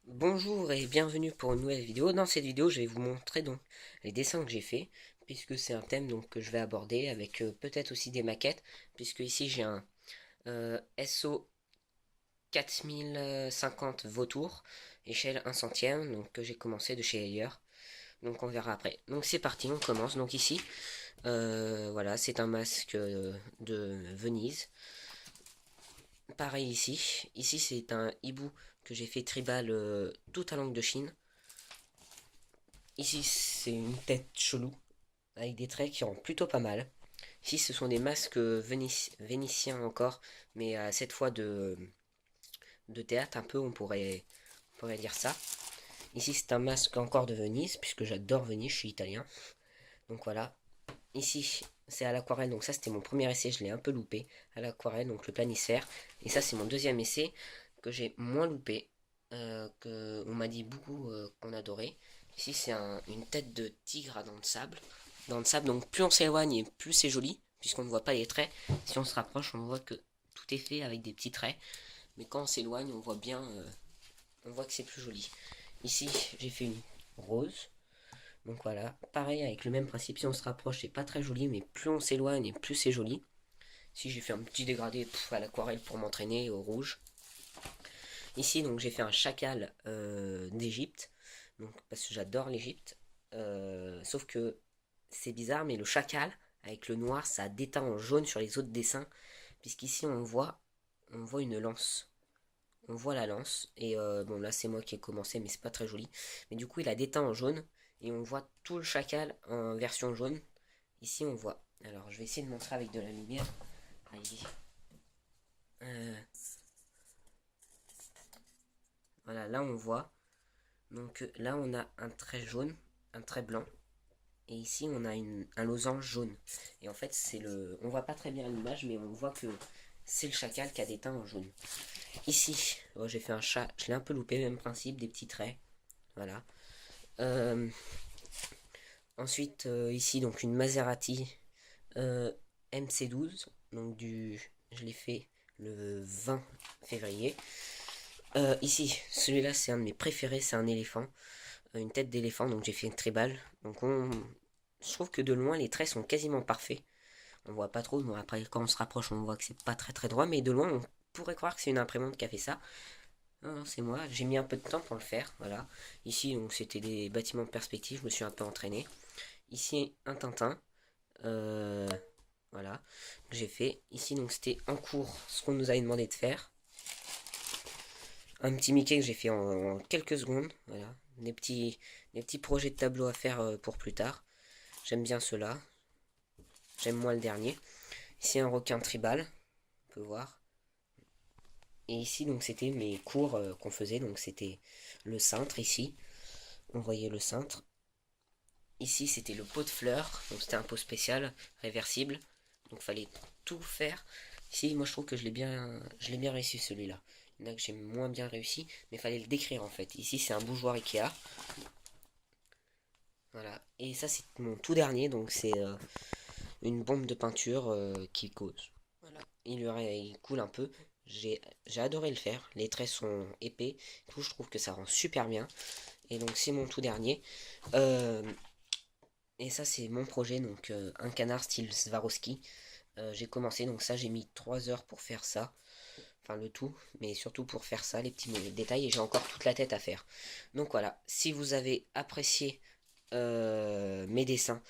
Bonjour et bienvenue pour une nouvelle vidéo. Dans cette vidéo, je vais vous montrer donc les dessins que j'ai fait, puisque c'est un thème donc que je vais aborder avec peut-être aussi des maquettes, puisque ici j'ai un SO 4050 vautour, échelle 1 centième, donc que j'ai commencé de chez ailleurs. Donc on verra après. Donc c'est parti, on commence. Donc ici, voilà, c'est un masque de Venise. Pareil ici. Ici c'est un hibou que j'ai fait tribal tout à l'angle de Chine. Ici, c'est une tête chelou, avec des traits qui rendent plutôt pas mal. Ici, ce sont des masques vénitiens encore, mais cette fois de théâtre, un peu, on pourrait dire ça. Ici, c'est un masque encore de Venise, puisque j'adore Venise, je suis italien. Donc voilà. Ici, c'est à l'aquarelle, donc ça, c'était mon premier essai, je l'ai un peu loupé. À l'aquarelle, donc le planisphère. Et ça, c'est mon deuxième essai, que j'ai moins loupé, que on m'a dit beaucoup qu'on adorait. Ici, c'est une tête de tigre à dents de sable. Dents de sable, donc plus on s'éloigne et plus c'est joli, puisqu'on ne voit pas les traits. Si on se rapproche, on voit que tout est fait avec des petits traits. Mais quand on s'éloigne, on voit bien, on voit que c'est plus joli. Ici, j'ai fait une rose. Donc voilà, pareil avec le même principe, si on se rapproche, c'est pas très joli, mais plus on s'éloigne et plus c'est joli. Ici, j'ai fait un petit dégradé à l'aquarelle pour m'entraîner au rouge. Ici, donc j'ai fait un chacal d'Égypte, donc parce que j'adore l'Égypte. Sauf que c'est bizarre, mais le chacal avec le noir, ça a déteint en jaune sur les autres dessins, puisqu'ici on voit une lance. On voit la lance, et bon là c'est moi qui ai commencé, mais c'est pas très joli. Mais du coup, il a déteint en jaune, et on voit tout le chacal en version jaune. Ici, on voit. Alors, je vais essayer de montrer avec de la lumière. Allez. Euh, voilà, là on voit. Donc là, on a un trait jaune, un trait blanc. Et ici, on a un losange jaune. Et en fait, c'est le. On voit pas très bien l'image, mais on voit que c'est le chacal qui a des teints en jaune. Ici, oh, j'ai fait un chat. Je l'ai un peu loupé, même principe, des petits traits. Voilà. Euh, Ensuite, ici, donc une Maserati MC12. Donc je l'ai fait le 20 février. Ici, celui-là, c'est un de mes préférés, c'est un éléphant. Une tête d'éléphant, donc j'ai fait une tribal. Donc je trouve que de loin, les traits sont quasiment parfaits. On voit pas trop, bon, après quand on se rapproche, on voit que c'est pas très très droit, mais de loin, on pourrait croire que c'est une imprimante qui a fait ça. Non, non, c'est moi, j'ai mis un peu de temps pour le faire, voilà. Ici, donc c'était des bâtiments de perspective, je me suis un peu entraîné. Ici, un Tintin, euh, voilà, que j'ai fait. Ici, donc c'était en cours ce qu'on nous avait demandé de faire. Un petit Mickey que j'ai fait en quelques secondes, voilà. Des petits projets de tableau à faire pour plus tard. J'aime bien cela. J'aime moins le dernier. Ici un requin tribal, on peut voir. Et ici donc c'était mes cours qu'on faisait, donc c'était le cintre ici. On voyait le cintre. Ici c'était le pot de fleurs, donc c'était un pot spécial, réversible. Donc fallait tout faire. Ici moi je trouve que je l'ai bien réussi celui-là. Il y en a que j'ai moins bien réussi, mais il fallait le décrire en fait. Ici c'est un bougeoir Ikea. Voilà. Et ça c'est mon tout dernier, donc c'est une bombe de peinture qui cause. Voilà. Il coule un peu. J'ai adoré le faire. Les traits sont épais. Tout, je trouve que ça rend super bien. Et donc c'est mon tout dernier. Euh, et ça c'est mon projet. Donc un canard style Swarovski. J'ai commencé. Donc ça j'ai mis 3 heures pour faire ça. Enfin le tout. Mais surtout pour faire ça. Les petits détails. Et j'ai encore toute la tête à faire. Donc voilà. Si vous avez apprécié mes dessins,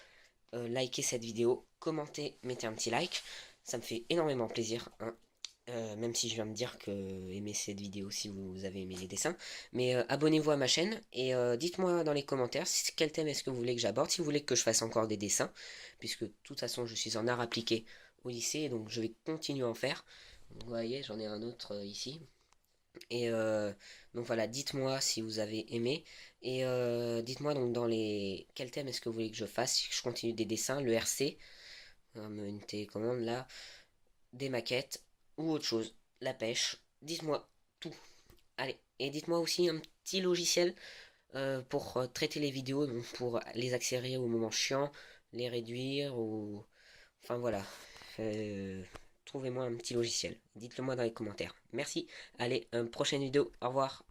likez cette vidéo, commentez, mettez un petit like. Ça me fait énormément plaisir, hein. Même si je viens de dire que aimez cette vidéo si vous avez aimé les dessins. Mais abonnez-vous à ma chaîne et dites-moi dans les commentaires quel thème est-ce que vous voulez que j'aborde, si vous voulez que je fasse encore des dessins, puisque de toute façon je suis en art appliqué au lycée, donc je vais continuer à en faire. Vous voyez, j'en ai un autre ici. Et donc voilà, dites-moi si vous avez aimé. Et dites-moi donc dans les... Quel thème est-ce que vous voulez que je fasse, si je continue des dessins, le RC, une télécommande là, des maquettes ou autre chose, la pêche. Dites-moi tout. Allez, et dites-moi aussi un petit logiciel pour traiter les vidéos, donc pour les accélérer au moment chiant, les réduire ou... Enfin voilà. Euh, Trouvez-moi un petit logiciel. Dites-le moi dans les commentaires. Merci. Allez, prochaine vidéo. Au revoir.